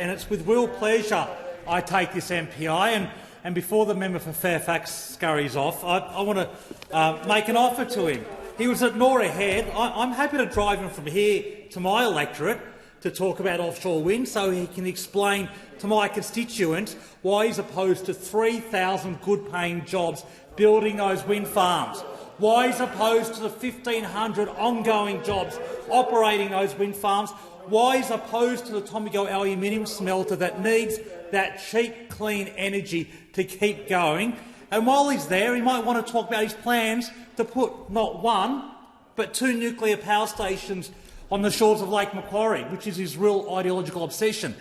And it's with real pleasure I take this MPI, and before the member for Fairfax scurries off, I want to make an offer to him. He was at Nora Head. I'm happy to drive him from here to my electorate to talk about offshore wind so he can explain to my constituents why he's opposed to 3,000 good-paying jobs building those wind farms, why he's opposed to the 1,500 ongoing jobs operating those wind farms, why he's opposed to the Tomago aluminium smelter that needs that cheap, clean energy to keep going. And while he's there, he might want to talk about his plans to put not one, but 2 nuclear power stations on the shores of Lake Macquarie, which is his real ideological obsession.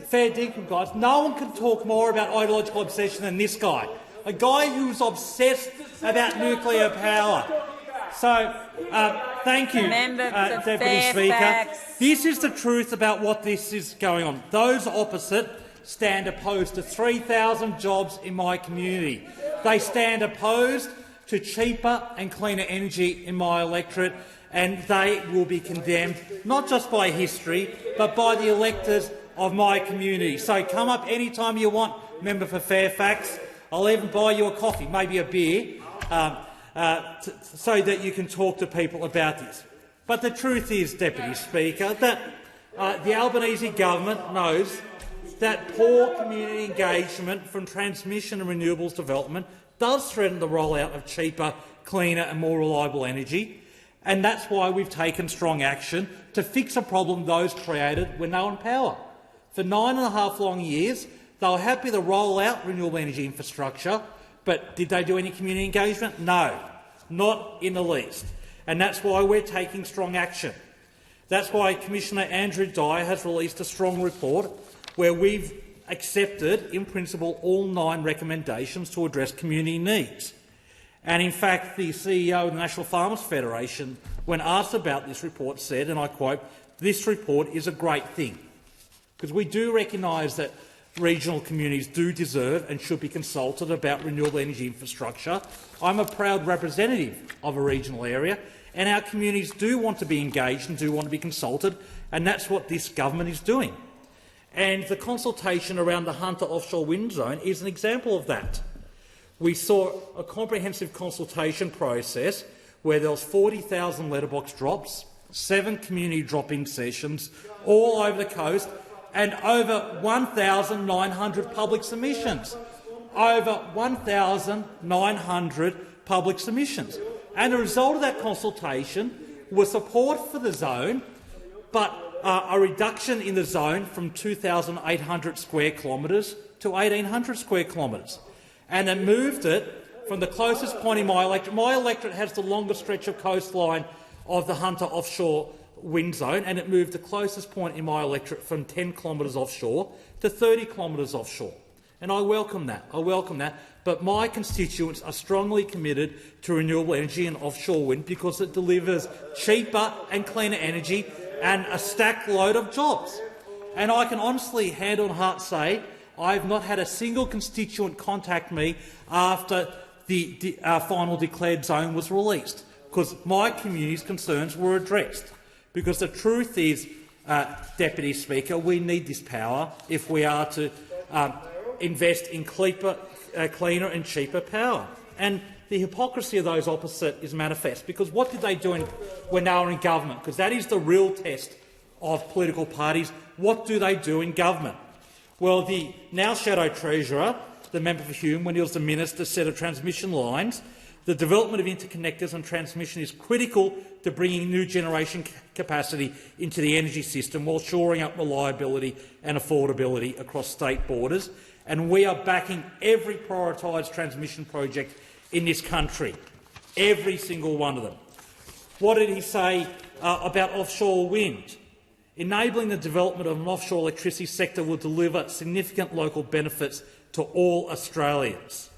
Fair dinkum, guys. No one can talk more about ideological obsession than this guy, a guy who's obsessed about nuclear power. So, thank you, Deputy Speaker. This is the truth about what this is going on. Those opposite stand opposed to 3,000 jobs in my community. They stand opposed to cheaper and cleaner energy in my electorate, and they will be condemned not just by history but by the electors of my community. So come up any time you want, member for Fairfax. I'll even buy you a coffee, maybe a beer, so that you can talk to people about this. But the truth is, Deputy Speaker, that the Albanese government knows that poor community engagement from transmission and renewables development does threaten the rollout of cheaper, cleaner and more reliable energy, and that's why we've taken strong action to fix a problem those created when they were in power. For 9.5 long years, they were happy to roll out renewable energy infrastructure, but did they do any community engagement? No, not in the least. And that's why we're taking strong action. That's why Commissioner Andrew Dyer has released a strong report where we've accepted, in principle, all 9 recommendations to address community needs. And in fact, the CEO of the National Farmers Federation, when asked about this report, said, and I quote, "This report is a great thing," because we do recognise that regional communities do deserve and should be consulted about renewable energy infrastructure. I'm a proud representative of a regional area, and our communities do want to be engaged and do want to be consulted, and that's what this government is doing. And the consultation around the Hunter offshore wind zone is an example of that. We saw a comprehensive consultation process where there was 40,000 letterbox drops, 7 community drop-in sessions all over the coast, and over 1,900 public submissions. Over 1,900 public submissions. And the result of that consultation was support for the zone, but a reduction in the zone from 2,800 square kilometres to 1,800 square kilometres. And it moved it from the closest point in my electorate. My electorate has the longest stretch of coastline of the Hunter offshore wind zone, and it moved the closest point in my electorate from 10 kilometres offshore to 30 kilometres offshore. And I welcome that. I welcome that. But my constituents are strongly committed to renewable energy and offshore wind because it delivers cheaper and cleaner energy and a stacked load of jobs. And I can honestly, hand on heart, say I have not had a single constituent contact me after the final declared zone was released, because my community's concerns were addressed. Because the truth is, Deputy Speaker, we need this power if we are to invest in cleaner and cheaper power. And the hypocrisy of those opposite is manifest, because what did they do when they were in government? Because that is the real test of political parties. What do they do in government? Well, the now Shadow Treasurer, the member for Hume, when he was the minister, said of transmission lines, the development of interconnectors and transmission is critical to bringing new generation capacity into the energy system while shoring up reliability and affordability across state borders. And we are backing every prioritised transmission project in this country, every single one of them. What did he say about offshore wind? Enabling the development of an offshore electricity sector will deliver significant local benefits to all Australians.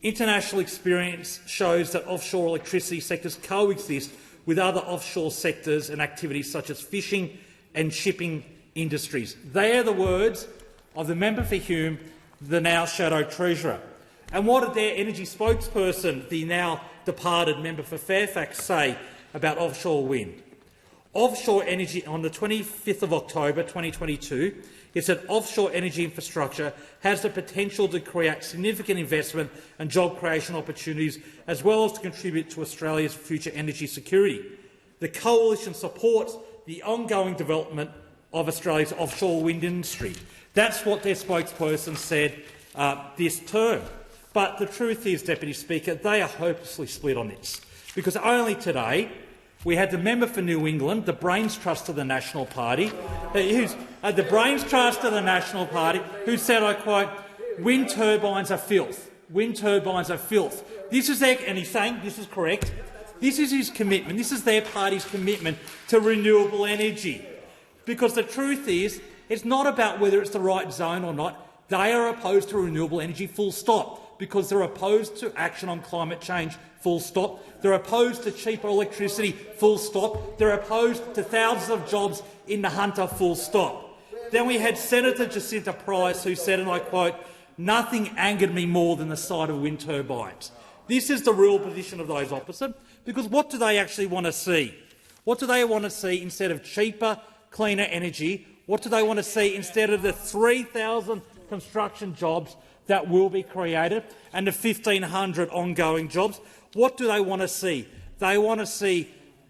International experience shows that offshore electricity sectors coexist with other offshore sectors and activities such as fishing and shipping industries. They are the words of the member for Hume, the now Shadow Treasurer. And what did their energy spokesperson, the now departed member for Fairfax, say about offshore wind? Offshore energy on the 25th of October 2022 is that offshore energy infrastructure has the potential to create significant investment and job creation opportunities, as well as to contribute to Australia's future energy security. The Coalition supports the ongoing development of Australia's offshore wind industry. That's what their spokesperson said this term. But the truth is, Deputy Speaker, they are hopelessly split on this, because only today we had the member for New England, the brains trust of the National Party, who said, I quote, "Wind turbines are filth. Wind turbines are filth." This is and he's saying this is correct. This is his commitment. This is their party's commitment to renewable energy. Because the truth is, it's not about whether it's the right zone or not. They are opposed to renewable energy, full stop, because they're opposed to action on climate change, full stop. They're opposed to cheaper electricity, full stop. They're opposed to thousands of jobs in the Hunter, full stop. Then we had Senator Jacinta Price, who said, and I quote, "Nothing angered me more than the sight of wind turbines." This is the real position of those opposite, because what do they actually want to see? What do they want to see instead of cheaper, cleaner energy? What do they want to see instead of the 3,000 construction jobs that will be created and the 1,500 ongoing jobs? What do they want to see? They want to see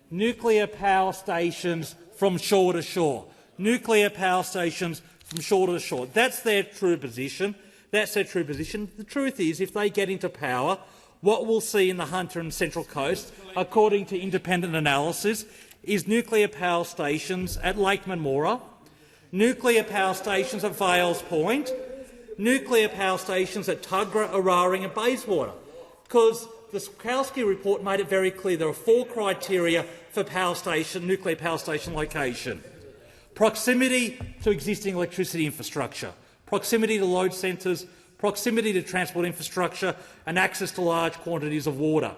nuclear power stations from shore to shore. Nuclear power stations from shore to shore. That's their true position. That's their true position. The truth is, if they get into power, what we'll see in the Hunter and Central Coast, according to independent analysis, is nuclear power stations at Lake Memora, nuclear power stations at Vales Point, nuclear power stations at Tuggerah, Araring and Bayswater, because the Skowski report made it very clear there are 4 criteria for nuclear power station location: proximity to existing electricity infrastructure, proximity to load centres, proximity to transport infrastructure and access to large quantities of water.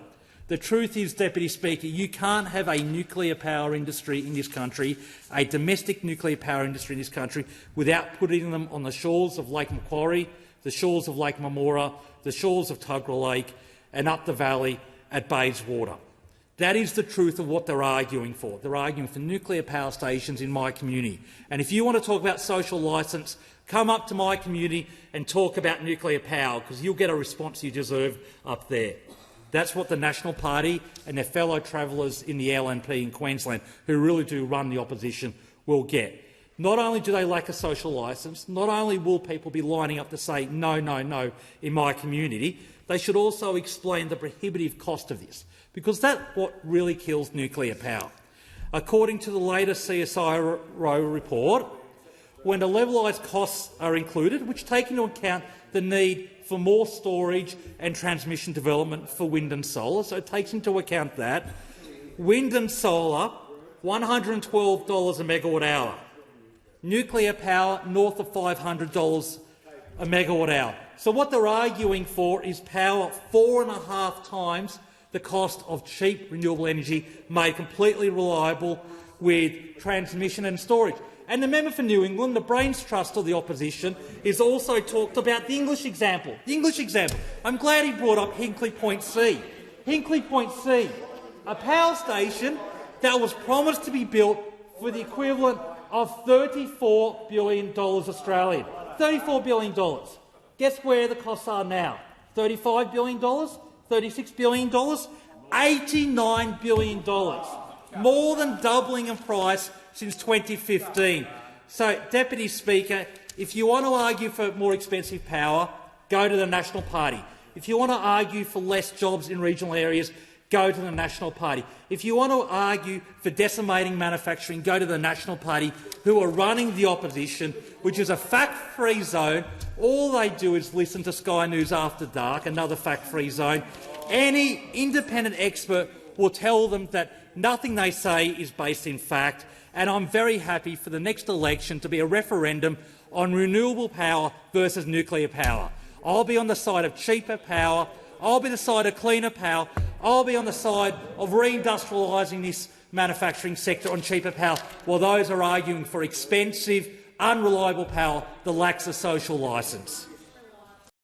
The truth is, Deputy Speaker, you can't have a nuclear power industry in this country, a domestic nuclear power industry in this country, without putting them on the shores of Lake Macquarie, the shores of Lake Memora, the shores of Tuggerah Lake and up the valley at Bayswater. That is the truth of what they're arguing for. They're arguing for nuclear power stations in my community. And if you want to talk about social licence, come up to my community and talk about nuclear power, because you'll get a response you deserve up there. That's what the National Party and their fellow travellers in the LNP in Queensland, who really do run the opposition, will get. Not only do they lack a social licence, not only will people be lining up to say no, no, no in my community, they should also explain the prohibitive cost of this, because that's what really kills nuclear power. According to the latest CSIRO report, when the levelised costs are included, which take into account the need for more storage and transmission development for wind and solar, so it takes into account that, wind and solar, $112 a megawatt hour. Nuclear power, north of $500 a megawatt hour. So what they're arguing for is power 4.5 times the cost of cheap renewable energy made completely reliable with transmission and storage. And the member for New England, the brains trust of the opposition, has also talked about the English example. The English example. I'm glad he brought up Hinkley Point C. Hinkley Point C, a power station that was promised to be built for the equivalent of $34 billion Australian. $34 billion. Guess where the costs are now? $35 billion? $36 billion? $89 billion. More than doubling in price since 2015. So, Deputy Speaker, if you want to argue for more expensive power, go to the National Party. If you want to argue for less jobs in regional areas, go to the National Party. If you want to argue for decimating manufacturing, go to the National Party, who are running the opposition, which is a fact-free zone. All they do is listen to Sky News After Dark, another fact-free zone. Any independent expert will tell them that nothing they say is based in fact, and I'm very happy for the next election to be a referendum on renewable power versus nuclear power. I'll be on the side of cheaper power. I'll be on the side of cleaner power. I'll be on the side of reindustrialising this manufacturing sector on cheaper power, while those are arguing for expensive, unreliable power that lacks a social licence.